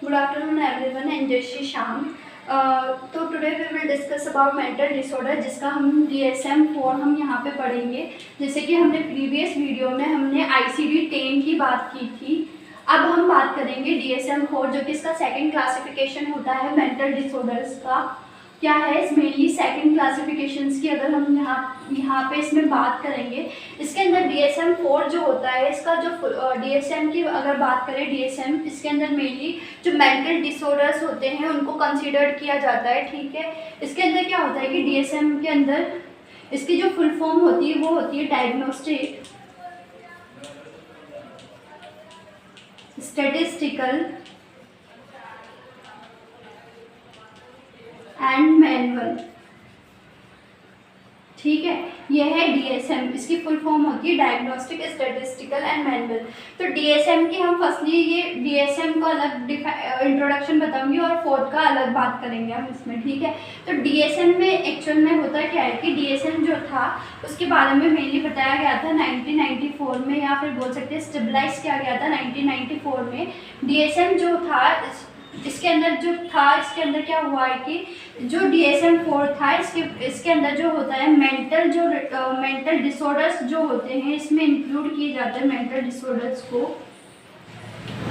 Good afternoon everyone and जय श्री श्याम। तो today we will discuss about mental disorder, जिसका हम DSM-4 हम यहाँ पे पढ़ेंगे। जैसे कि हमने प्रीवियस वीडियो में हमने ICD-10 की बात की थी, अब हम बात करेंगे DSM-4, जो कि इसका सेकंड क्लासिफिकेशन होता है मेंटल डिसऑर्डर्स का। क्या है मेनली सेकंड क्लासिफिकेशंस की अगर हम यहाँ पे इसमें बात करेंगे, इसके अंदर DSM-4 जो होता है, इसका जो DSM की अगर बात करें, DSM इसके अंदर मेनली जो मेंटल डिसऑर्डर्स होते हैं उनको कंसीडर किया जाता है। ठीक है, इसके अंदर क्या होता है कि DSM के अंदर इसकी जो फुल फॉर्म होती है वो होती है डायग्नोस्टिक स्टैटिस्टिकल एंड मैनुअल। ठीक है, यह है DSM, इसकी फुल फॉर्म होती है डायग्नोस्टिक स्टैटिस्टिकल एंड मैनुअल। तो DSM की हम फर्स्टली ये DSM का अलग इंट्रोडक्शन बताऊंगी और फोर्थ का अलग बात करेंगे हम इसमें। ठीक है, तो DSM में एक्चुअल में होता क्या है कि DSM जो था उसके बारे में मेनली बताया गया था 1994 में, या फिर बोल सकते हैं स्टेबलाइज किया गया था 1994 में। DSM जो था इसके अंदर इसके अंदर क्या हुआ है कि जो DSM-4 था इसके अंदर जो होता है मेंटल डिसऑर्डर्स जो होते हैं इसमें इंक्लूड किए जाते हैं मेंटल डिसऑर्डर्स को।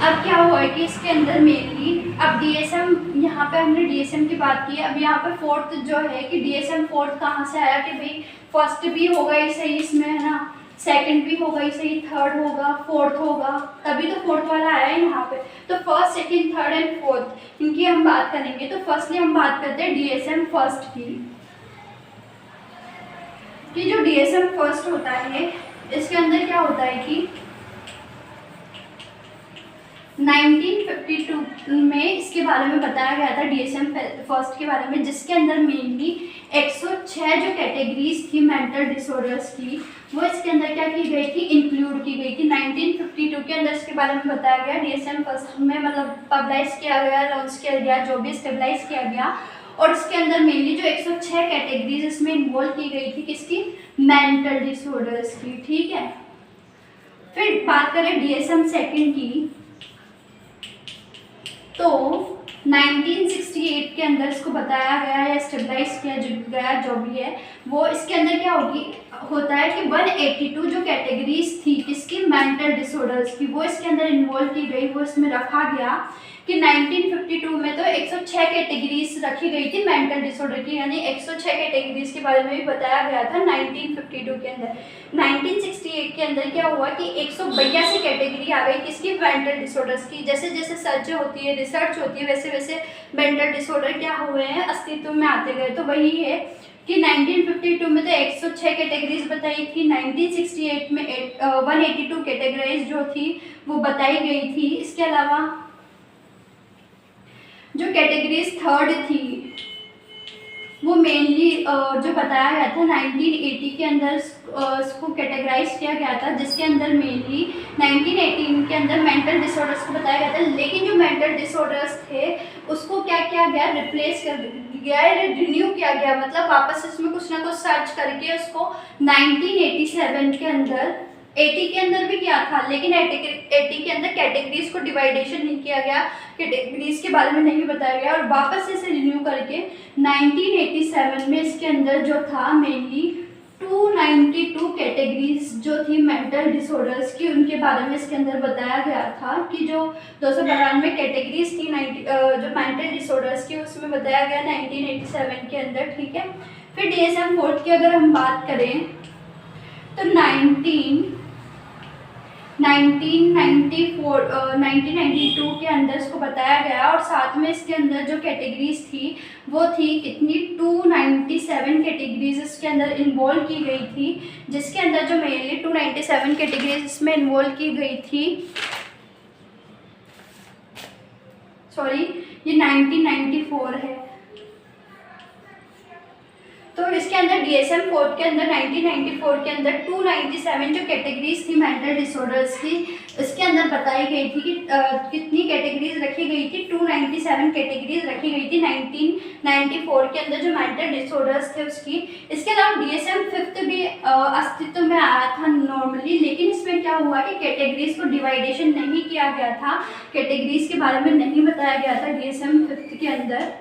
अब क्या हुआ है कि इसके अंदर मेनली अब DSM, यहाँ पे हमने DSM की बात की है, अब यहाँ पे फोर्थ जो है कि DSM-4 कहाँ से आया कि भाई फर्स्ट भी होगा ही सही इसमें, है ना, सेकंड भी होगा ही सही, थर्ड होगा, फोर्थ होगा, तभी तो फोर्थ वाला आया है यहाँ पे। तो first, second, third and fourth इनकी हम बात करेंगे। तो फर्स्टली हम बात करते हैं DSM फर्स्ट की, कि जो DSM फर्स्ट होता है इसके अंदर क्या होता है कि 1952 में इसके बारे में बताया गया था DSM फर्स्ट के बारे में, जिसके अंदर मेनली 106 जो कैटेगरीज थी मेंटल डिसऑर्डर्स की वो इसके अंदर क्या की गई थी, इंक्लूड की गई थी। 1952 के अंदर इसके बारे में बताया गया, DSM फर्स्ट में मतलब पब्लिश किया गया, लॉन्च किया गया, जो भी स्टेबलाइज किया गया, और इसके अंदर मेनली जो 106 कैटेगरीज इसमें इन्वॉल्व की गई थी किसकी, मेंटल डिसऑर्डर्स की। ठीक है, फिर बात करें DSM सेकंड की, तो 1968 के अंदर इसको बताया गया या स्टेबलाइज किया गया जो भी है वो, इसके अंदर क्या होता है कि 182 जो कैटेगरीज थी किसकी, मेंटल डिसऑर्डर्स की, वो इसके अंदर इन्वॉल्व की गई, वो इसमें रखा गया कि 1952 में तो 106 कैटेगरीज रखी गई थी मेंटल डिसऑर्डर की, यानी 106 कैटेगरीज के बारे में भी बताया गया था 1952 के अंदर। 1968 के अंदर क्या हुआ कि 182 कैटेगरी आ गई किसकी, मेंटल डिसऑर्डर्स की। जैसे जैसे सर्च होती है, रिसर्च होती है, वैसे वैसे मेंटल डिसऑर्डर क्या हुए हैं, अस्तित्व में आते गए। तो वही है कि 1952 में तो 106 कैटेगरीज बताई थी, 1968 में 182 कैटेगरीज जो थी वो बताई गई थी। इसके अलावा जो कैटेगरीज थर्ड थी वो मेनली जो बताया गया था 1980 के अंदर इसको कैटेगराइज किया गया था, जिसके अंदर मेनली 1918 के अंदर मेंटल डिसऑर्डर्स को बताया गया था। लेकिन जो मेंटल डिसऑर्डर्स थे उसको क्या किया गया, रिप्लेस कर गया, रिन्यू किया गया, मतलब वापस इसमें कुछ ना कुछ सर्च करके उसको 1987 के अंदर, 80 के अंदर भी किया था, लेकिन 80 के अंदर कैटेगरीज को डिवाइडेशन नहीं किया गया, कैटेगरीज के बारे में नहीं बताया गया, और वापस से इसे रिन्यू करके 1987 में इसके अंदर जो था मेनली 292 कैटेगरीज जो थी मेंटल डिसऑर्डर्स की, उनके बारे में इसके अंदर बताया गया था कि जो 292 कैटेगरीज थी जो मेंटल डिसऑर्डर्स की उसमें बताया गया 1987 के अंदर। ठीक है, फिर DSM-4 की अगर हम बात करें तो 1992 के अंदर इसको बताया गया, और साथ में इसके अंदर जो कैटेगरीज थी वो थी कितनी, 297 कैटेगरीज इसके अंदर इन्वॉल्व की गई थी, जिसके अंदर जो मेनली 297 कैटेगरीज इसमें इन्वॉल्व की गई थी, सॉरी ये 1994 है। तो इसके अंदर DSM 4 के अंदर 1994 के अंदर 297 जो कैटेगरीज थी मेंटल डिसऑर्डर्स की, इसके अंदर बताई गई थी कि कितनी कैटेगरीज रखी गई थी, 297 कैटेगरीज रखी गई थी 1994 के अंदर जो मेंटल डिसऑर्डर्स थे उसकी। इसके अलावा DSM 5 भी अस्तित्व में आया था नॉर्मली, लेकिन इसमें क्या हुआ कि कैटेगरीज को डिवाइडेशन नहीं किया गया था, कैटेगरीज के बारे में नहीं बताया गया था DSM 5 के अंदर।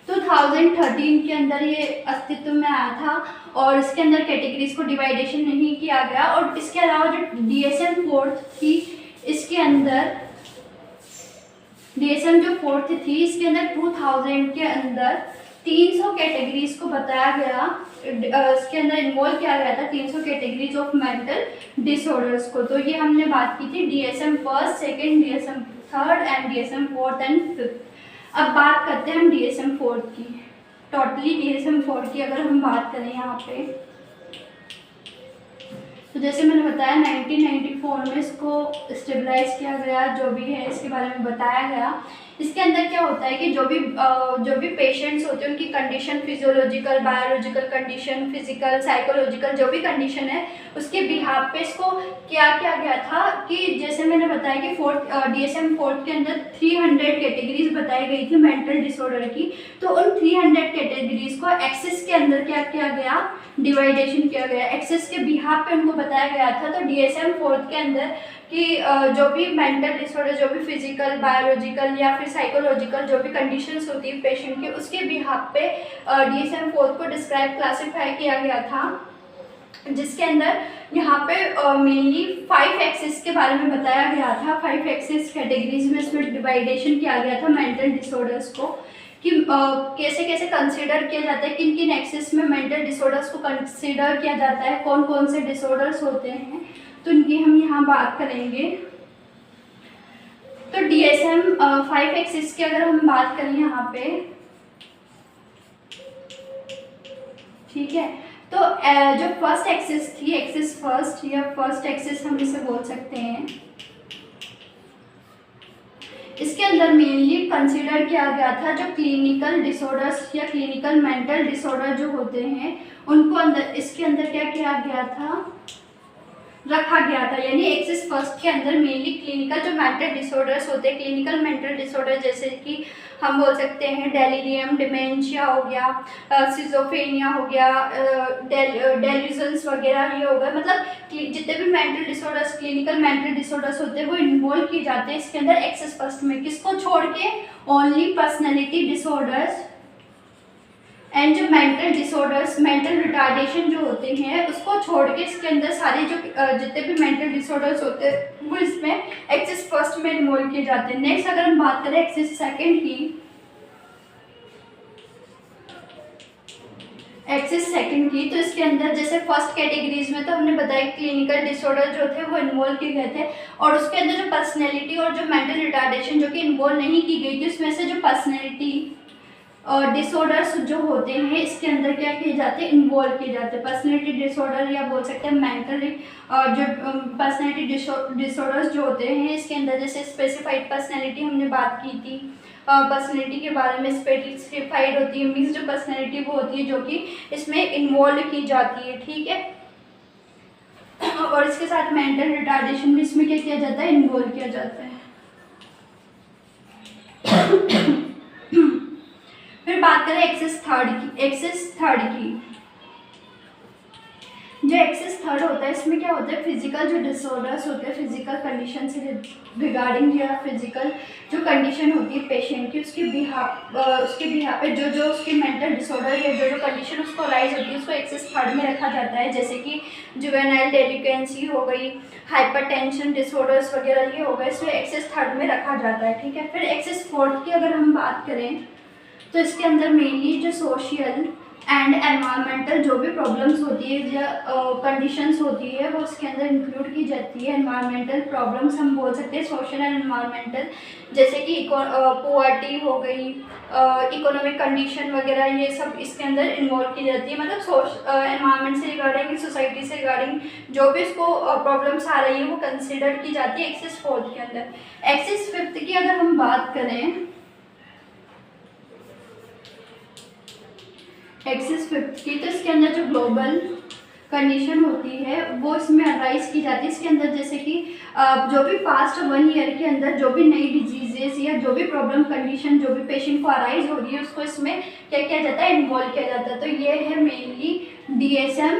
2013 के अंदर ये अस्तित्व में आया था और इसके अंदर कैटेगरीज को डिवाइडेशन नहीं किया गया। और इसके अलावा जो DSM 4 थी, इसके अंदर DSM जो 4 थी इसके अंदर 2000 के अंदर 300 कैटेगरीज को बताया गया, इसके अंदर इन्वॉल्व किया गया था 300 कैटेगरीज ऑफ मेंटल डिसऑर्डर्स को। तो ये हमने बात की थी DSM 1, 2, DSM 3 and DSM 4 and 5। अब बात करते हैं हम DSM 4 की। टोटली DSM 4 की अगर हम बात करें यहाँ पे, तो जैसे मैंने बताया 1994 में इसको स्टेबलाइज किया गया, जो भी है इसके बारे में बताया गया। इसके अंदर क्या होता है कि जो भी पेशेंट्स होते हैं उनकी condition, physiological, biological condition, physical, psychological जो भी कंडीशन है उसके बिहाफ पे इसको क्या किया गया था कि जैसे मैंने बताया कि DSM 4 के अंदर 300 कैटेगरीज बताई गई थी मेंटल डिसऑर्डर की। तो उन 300 कैटेगरीज को एक्सेस के अंदर क्या किया गया, डिवाइडेशन किया गया, एक्सेस के बिहाफ पे उनको बताया गया था। तो DSM 4 के अंदर कि जो भी मेंटल डिसऑर्डर, जो भी फिजिकल, बायोलॉजिकल या फिर साइकोलॉजिकल जो भी कंडीशंस होती है पेशेंट की, उसके बिहाफ पे DSM 4 को डिस्क्राइब, क्लासीफाई किया गया था, जिसके अंदर यहाँ पे मेनली 5 एक्सेस के बारे में बताया गया था। 5 एक्सेस कैटेगरीज में इसमें डिवाइडेशन किया गया था मेंटल डिसऑर्डर्स को कि कैसे कैसे कंसीडर किया जाता है, किन किन एक्सेस में मेंटल डिसऑर्डर्स को कंसीडर किया जाता है, कौन कौन से डिसऑर्डर्स होते हैं, तो इनकी हम यहाँ बात करेंगे। तो DSM 5 एक्सेस की अगर हम बात करें यहाँ पे, ठीक है, तो जो फर्स्ट एक्सेस थी, एक्सेस फर्स्ट या फर्स्ट एक्सेस हम इसे बोल सकते हैं, इसके अंदर मेनली कंसीडर किया गया था जो क्लिनिकल डिसऑर्डर्स या क्लिनिकल मेंटल डिसऑर्डर जो होते हैं उनको अंदर, इसके अंदर क्या किया गया था, रखा गया था। यानी एक्सेस फर्स्ट के अंदर मेनली क्लिनिकल जो मेंटल डिसऑर्डर्स होते हैं, क्लिनिकल मेंटल डिसऑर्डर जैसे कि हम बोल सकते हैं डेलीरियम, डिमेंशिया हो गया, सिजोफ्रेनिया हो गया, डेल्यूजन्स वगैरह ये हो गया, मतलब जितने भी mental disorders, clinical mental disorders होते हैं वो इन्वॉल्व किए जाते हैं इसके अंदर एक्सेस फर्स्ट में। किसको छोड़ के, ओनली पर्सनैलिटी डिसऑर्डर्स एंड जो मेंटल डिसऑर्डर्स, मेंटल रिटार्डेशन जो होते हैं उसको छोड़ के इसके अंदर सारे जो जितने भी मेंटल डिसऑर्डर्स होते हैं वो इसमें एक्सेस फर्स्ट में इन्वॉल्व किए जाते हैं। नेक्स्ट अगर हम बात करें एक्सेस सेकंड की, एक्सेस सेकंड की, तो इसके अंदर जैसे फर्स्ट कैटेगरीज में तो हमने बताया क्लिनिकल डिसऑर्डर जो थे वो इन्वॉल्व किए गए थे, और उसके अंदर जो पर्सनैलिटी और जो मेंटल रिटार्डेशन जो कि इन्वॉल्व नहीं की गई थी, उसमें से जो पर्सनैलिटी डिसऑर्डर्स जो होते हैं इसके अंदर क्या किए जाते हैं, इन्वॉल्व किए जाते हैं। पर्सनैलिटी डिसऑर्डर या बोल सकते हैं मेंटली जो पर्सनैलिटी डिसऑर्डर्स जो होते हैं इसके अंदर, जैसे स्पेसिफाइड पर्सनैलिटी हमने बात की थी, पर्सनैलिटी के बारे में स्पेसिफाइड होती है, मिक्स्ड पर्सनैलिटी वो होती है जो कि इसमें इन्वॉल्व की जाती है, ठीक है। और इसके साथ मेंटल रिटार्डेशन भी इसमें क्या किया जाता है, इन्वॉल्व किया जाता है। फिर बात करें एक्सेस थर्ड की। एक्सेस थर्ड की, जो एक्सेस थर्ड होता है इसमें क्या होता है, फिजिकल जो डिसऑर्डर्स होते हैं, फिजिकल कंडीशन से रिगार्डिंग या फिजिकल जो कंडीशन होती है पेशेंट की, उसके बिहाफ पे जो उसकी मेंटल डिसऑर्डर या जो कंडीशन उसको राइज होती है उसको एक्सेस थर्ड में रखा जाता है। जैसे कि जुवेनाइल डेलिकेंसी हो गई, हाइपरटेंशन डिसऑर्डर्स वगैरह ये हो गए, इसमें एक्सेस थर्ड में रखा जाता है, ठीक है। फिर एक्सेस फोर्थ की अगर हम बात करें तो इसके अंदर मेनली जो सोशल एंड एनवायरमेंटल जो भी प्रॉब्लम्स होती है या कंडीशंस होती है वो इसके अंदर इंक्लूड की जाती है। एनवायरमेंटल प्रॉब्लम्स हम बोल सकते हैं सोशल एंड एनवायरमेंटल, जैसे कि पोवर्टी हो गई, इकोनॉमिक कंडीशन वगैरह ये सब इसके अंदर इन्वॉल्व की जाती है। मतलब एनवायरमेंट से रिगार्डिंग, सोसाइटी से रिगार्डिंग जो भी इसको प्रॉब्लम्स आ रही है वो कंसिडर की जाती है एक्सेस फोर्थ के अंदर। एक्सेस फिफ्थ की अगर हम बात करें एक्सिस 5 की, तो इसके अंदर जो ग्लोबल कंडीशन होती है वो इसमें अराइज की जाती है। इसके अंदर जैसे कि जो भी पास्ट 1 ईयर के अंदर जो भी नई डिजीजेस या जो भी प्रॉब्लम कंडीशन जो भी पेशेंट को अराइज हो रही है उसको इसमें क्या किया जाता है, इन्वॉल्व किया जाता है। तो ये है मेनली DSM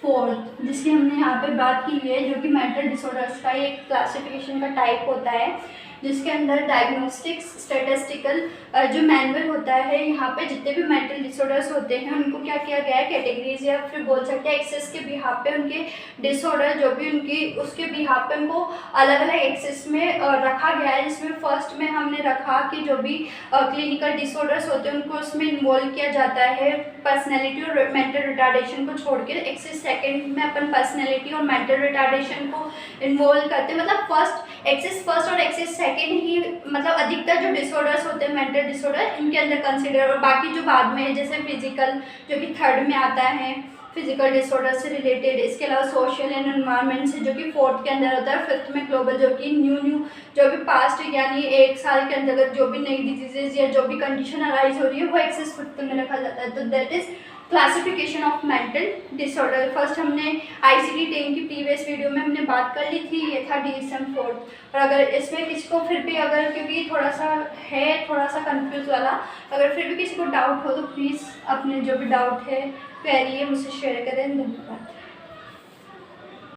4 जिसकी हमने यहाँ पे बात की है, जो कि मेंटल डिसऑर्डर्स का एक क्लासिफिकेशन का टाइप होता है, जिसके अंदर डायग्नोस्टिक्स स्टैटिस्टिकल जो मैनुअल होता है, यहाँ पे जितने भी मेंटल डिसऑर्डर्स होते हैं उनको क्या किया गया है, कैटेगरीज या फिर बोल सकते हैं एक्सेस के बिहाफ पे उनके डिसऑर्डर जो भी उनकी उसके बिहाफ पे उनको अलग अलग एक्सेस में रखा गया है। जिसमें फर्स्ट में हमने रखा कि जो भी क्लिनिकल डिसऑर्डर्स होते हैं उनको उसमें इन्वॉल्व किया जाता है पर्सनैलिटी और मेंटल रिटार्डेशन को छोड़ के। एक्सेस सेकेंड में अपन पर्सनैलिटी और मेंटल रिटार्डेशन को इन्वॉल्व करते हैं, मतलब फर्स्ट एक्सेस फर्स्ट और एक्सेस सेकेंड ही, मतलब अधिकतर जो डिसऑर्डर्स होते हैं मेंटल डिसऑर्डर इनके अंदर कंसिडर, और बाकी जो बाद में है जैसे फिजिकल जो कि थर्ड में आता है, फिजिकल डिसऑर्डर से रिलेटेड। इसके अलावा सोशल एंड एनवायरनमेंट से जो कि फोर्थ के अंदर होता है। फिफ्थ में ग्लोबल जो कि न्यू जो भी पास्ट यानी 1 साल के अंतर्गत जो भी नई डिजीजेज या जो भी कंडीशन अराइज हो रही है वो एक्सेस फिफ्थ में रखा जाता है। तो that is classification of mental disorder. First हमने ICD-10 की प्रीवियस वीडियो में हमने बात कर ली थी, ये था DSM 4। और अगर इसमें किसी को फिर भी अगर क्योंकि थोड़ा सा कंफ्यूज वाला, अगर फिर भी किसी को डाउट हो तो प्लीज़ अपने जो भी डाउट है क्वेरी है मुझसे शेयर करें। धन्यवाद।